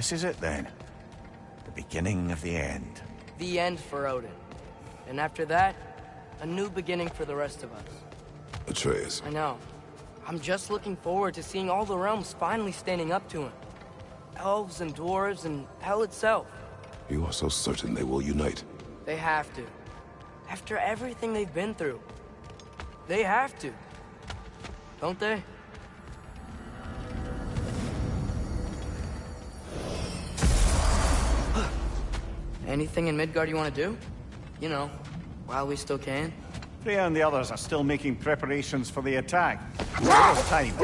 this is it then. The beginning of the end. The end for Odin. And after that, a new beginning for the rest of us. Atreus. I know. I'm just looking forward to seeing all the realms finally standing up to him. Elves and dwarves and hell itself. You are so certain they will unite? They have to. After everything they've been through. They have to. Don't they? Anything in Midgard you want to do? You know, while we still can. Freya and the others are still making preparations for the attack. There's time.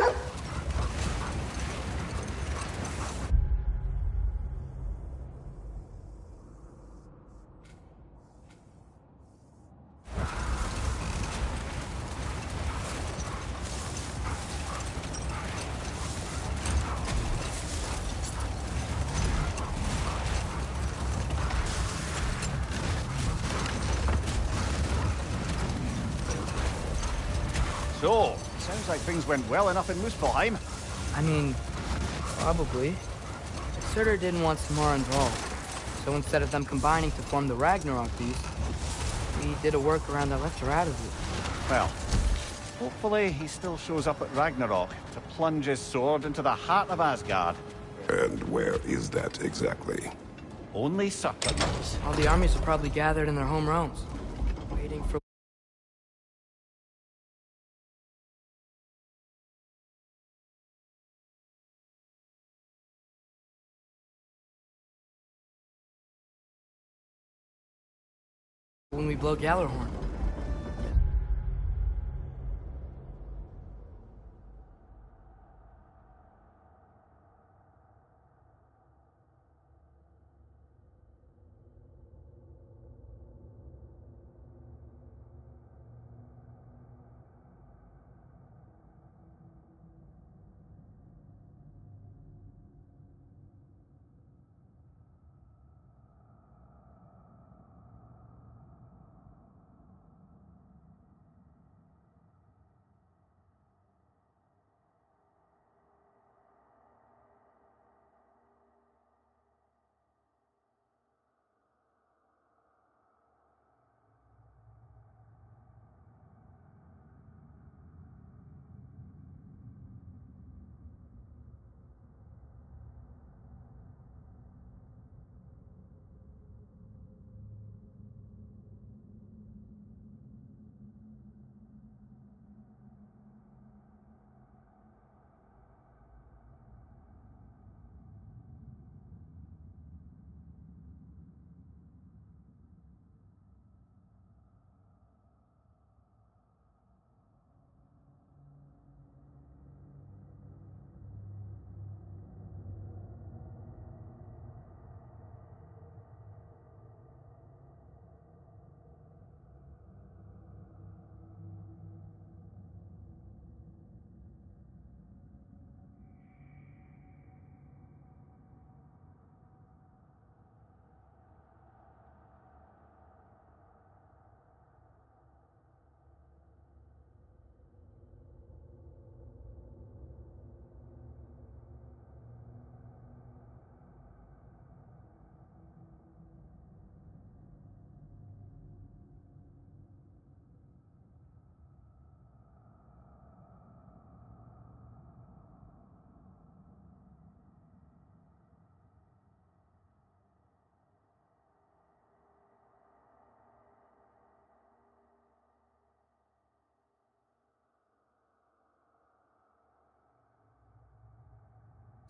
So, sounds like things went well enough in Muspelheim. I mean, probably. Surtur didn't want Samara involved. So instead of them combining to form the Ragnarok Beast, we did a workaround that left her out of it. Well, hopefully he still shows up at Ragnarok to plunge his sword into the heart of Asgard. And where is that exactly? Only Surtur knows. All the armies are probably gathered in their home realms, waiting for... when we blow Gjallarhorn.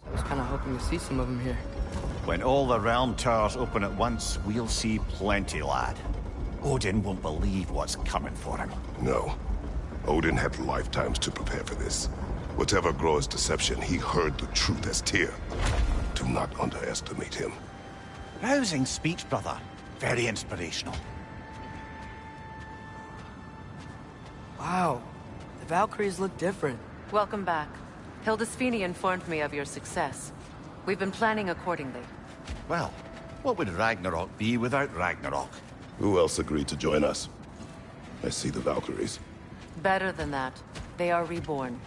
I was kind of hoping to see some of them here. When all the realm towers open at once, we'll see plenty, lad. Odin won't believe what's coming for him. No. Odin had lifetimes to prepare for this. Whatever Groa's deception, he heard the truth as Tyr. Do not underestimate him. Rousing speech, brother. Very inspirational. Wow, the Valkyries look different. Welcome back. Hildisvini informed me of your success. We've been planning accordingly. Well, what would Ragnarok be without Ragnarok? Who else agreed to join us? I see the Valkyries. Better than that. They are reborn.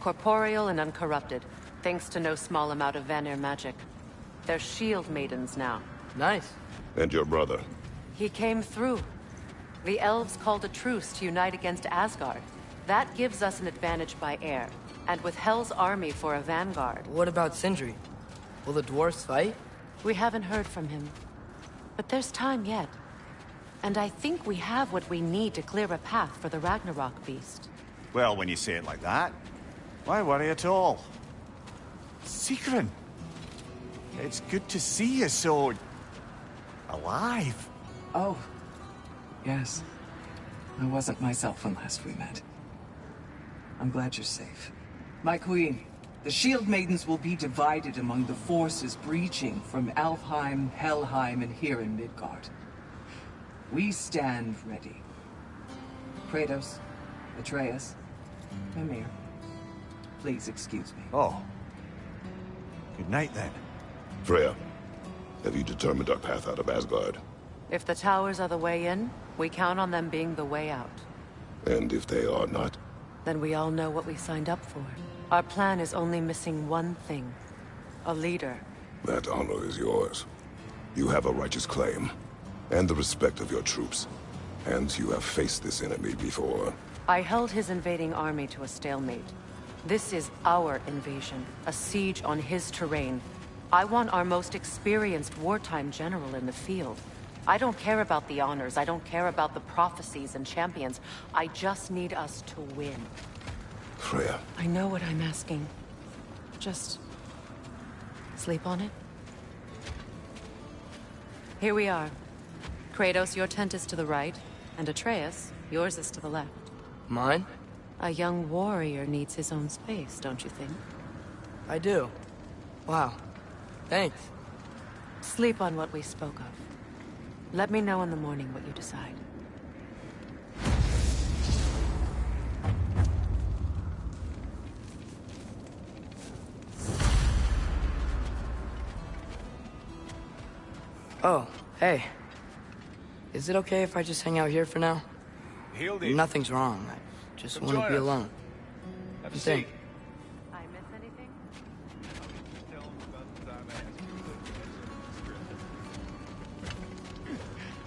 Corporeal and uncorrupted, thanks to no small amount of Vanir magic. They're shield maidens now. Nice. And your brother? He came through. The elves called a truce to unite against Asgard. That gives us an advantage by air. And with Hell's army for a vanguard. What about Sindri? Will the dwarves fight? We haven't heard from him. But there's time yet. And I think we have what we need to clear a path for the Ragnarok beast. Well, when you say it like that, why worry at all? Sigrun! It's good to see you so... alive. Oh, yes. I wasn't myself when last we met. I'm glad you're safe. My queen, the Shield Maidens will be divided among the forces breaching from Alfheim, Helheim, and here in Midgard. We stand ready. Kratos, Atreus, Mimir, please excuse me. Oh. Good night, then. Freya, have you determined our path out of Asgard? If the towers are the way in, we count on them being the way out. And if they are not? Then we all know what we signed up for. Our plan is only missing one thing. A leader. That honor is yours. You have a righteous claim, and the respect of your troops. And you have faced this enemy before. I held his invading army to a stalemate. This is our invasion, a siege on his terrain. I want our most experienced wartime general in the field. I don't care about the honors, I don't care about the prophecies and champions. I just need us to win. Freya. I know what I'm asking. Just... sleep on it? Here we are. Kratos, your tent is to the right, and Atreus, yours is to the left. Mine? A young warrior needs his own space, don't you think? I do. Wow. Thanks. Sleep on what we spoke of. Let me know in the morning what you decide. Oh, hey. Is it okay if I just hang out here for now? Hildy, Nothing's wrong. I just Come want to join be us. alone. have a You seat. think? I miss anything?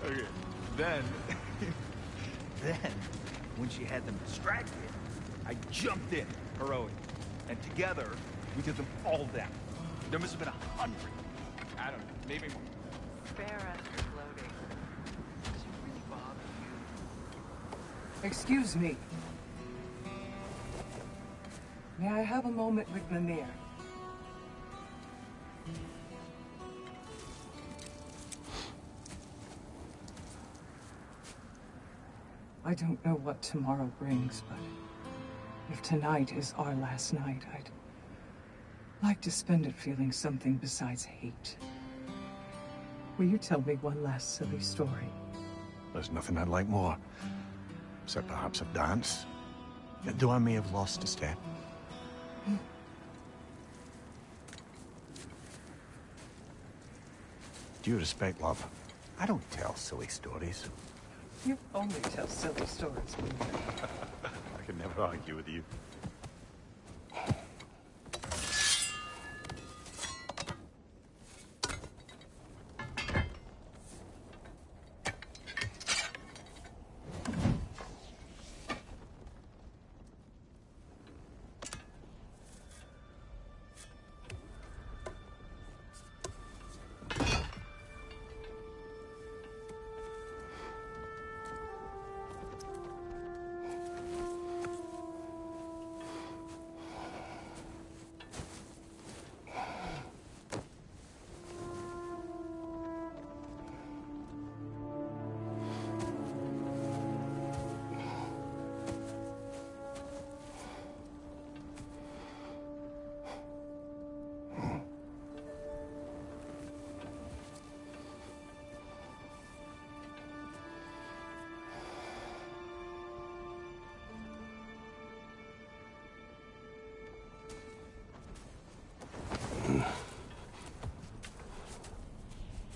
Okay, then... then, when she had them distracted, I jumped in, heroic. And together, we took them all down. There must have been 100. I don't know, maybe more. Spare us your gloating. Does it really bother you? Excuse me. May I have a moment with Mimir? I don't know what tomorrow brings, but if tonight is our last night, I'd like to spend it feeling something besides hate. Will you tell me one last silly story? There's nothing I'd like more. Except perhaps a dance. Though I may have lost a step. Due respect, love. I don't tell silly stories. You only tell silly stories, Mimir. I can never argue with you.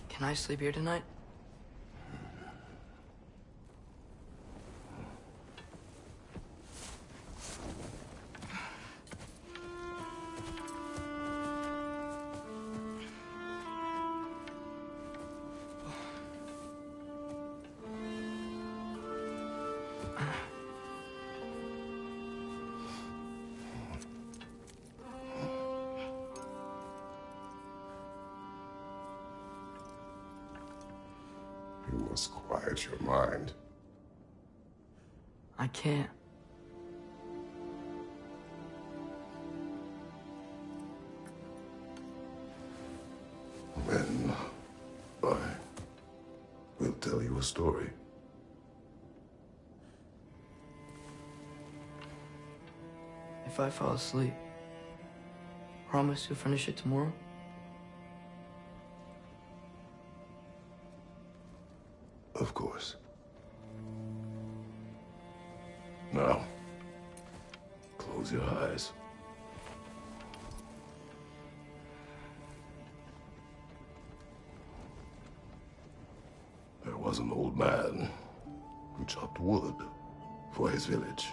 Can I sleep here tonight? You must quiet your mind. I can't. Then I will tell you a story. If I fall asleep, promise you'll finish it tomorrow? Of course. Now, close your eyes. There was an old man who chopped wood for his village.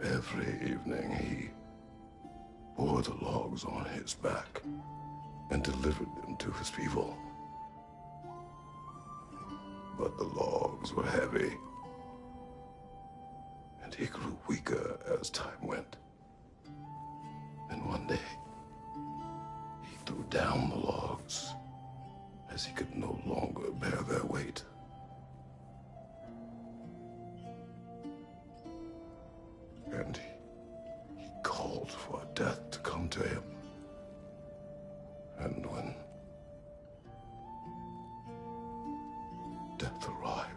Every evening he bore the logs on his back and delivered them to his people. But the logs were heavy, and he grew weaker as time went. And one day, he threw down the logs as he could no longer bear their weight. And he called for death to come to him. And when death arrived,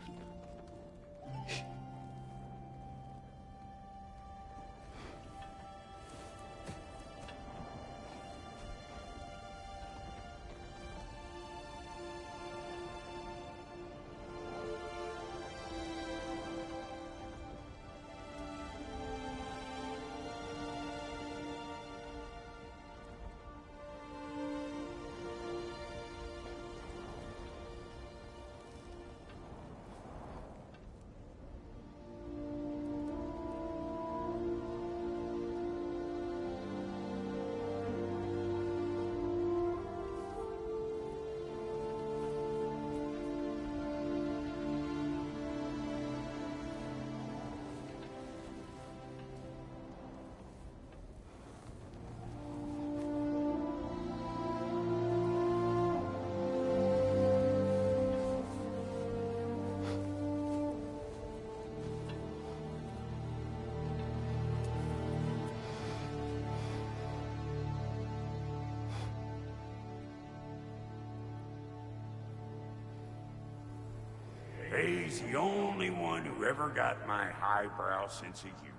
He's the only one who ever got my highbrow sense of humor.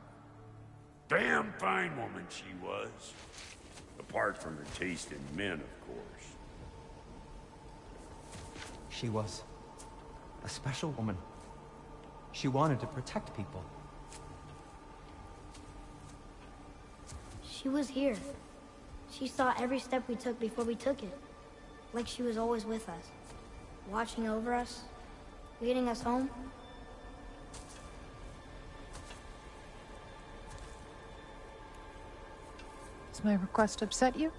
Damn fine woman she was. Apart from her taste in men, of course. She was a special woman. She wanted to protect people. She was here. She saw every step we took before we took it. Like she was always with us. Watching over us. Leading us home. Does my request upset you?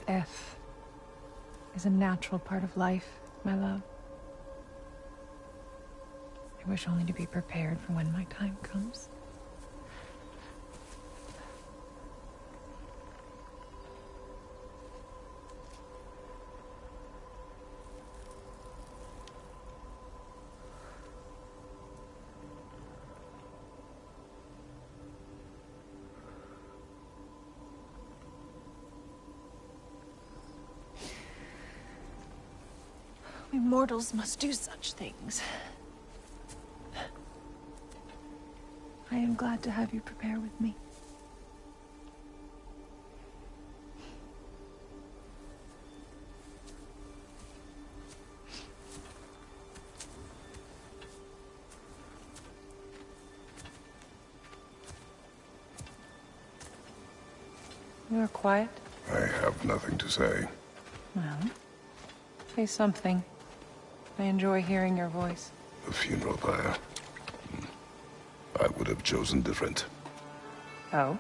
Death is a natural part of life, my love. I wish only to be prepared for when my time comes. We mortals must do such things. I am glad to have you prepare with me. You are quiet? I have nothing to say. Well, say something. I enjoy hearing your voice. The funeral pyre. I would have chosen different. Oh?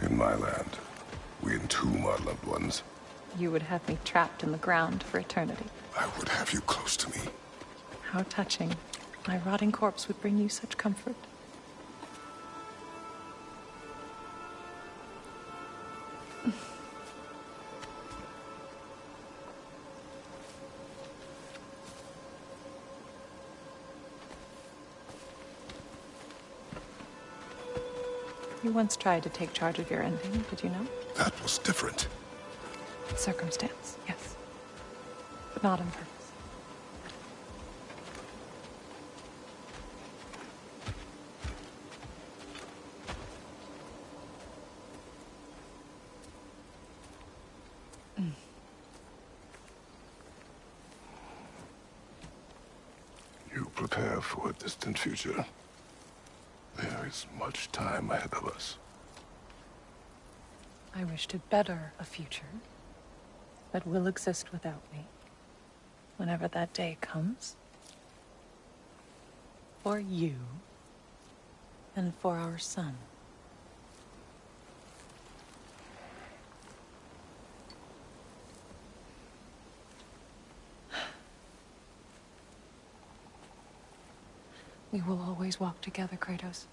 In my land, we entomb our loved ones. You would have me trapped in the ground for eternity. I would have you close to me. How touching. My rotting corpse would bring you such comfort. You once tried to take charge of your ending, did you know? That was different. Circumstance, yes. But not on purpose. You prepare for a distant future. There is much time ahead of us. I wish to better a future that will exist without me, whenever that day comes. For you, and for our son. We will always walk together, Kratos.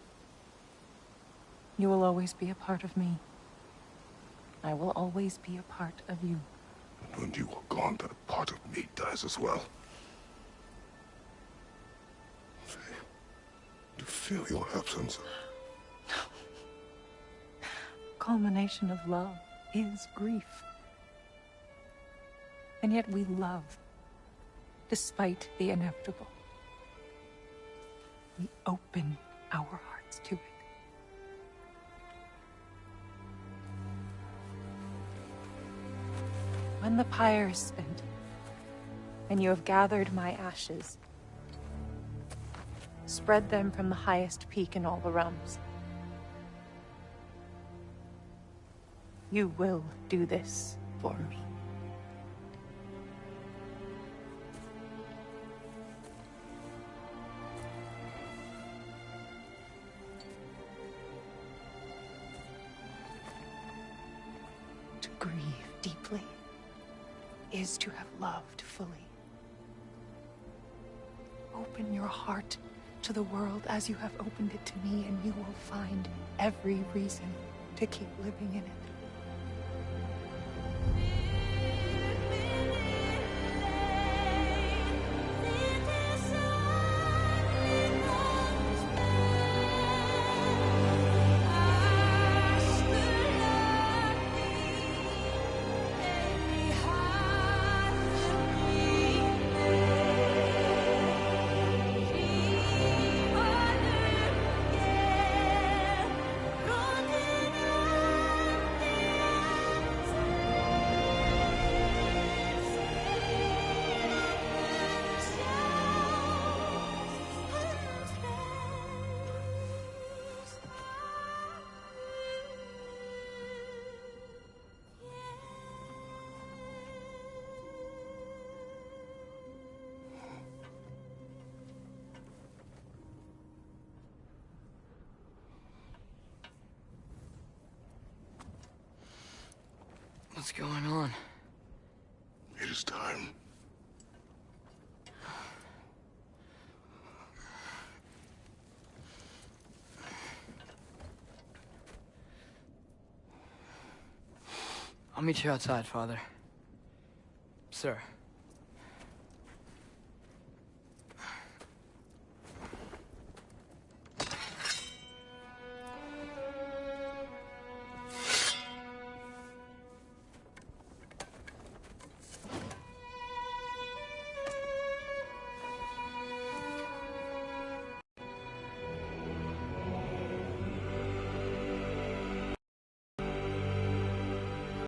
You will always be a part of me. I will always be a part of you. And when you are gone, that part of me dies as well. To feel your absence. Culmination of love is grief. And yet we love, despite the inevitable. We open our hearts to it. When the pyre is spent, and you have gathered my ashes, spread them from the highest peak in all the realms. You will do this for me. To grieve deeply is to have loved fully. Open your heart to the world as you have opened it to me, and you will find every reason to keep living in it. What's going on? It is time. I'll meet you outside, Father. Sir.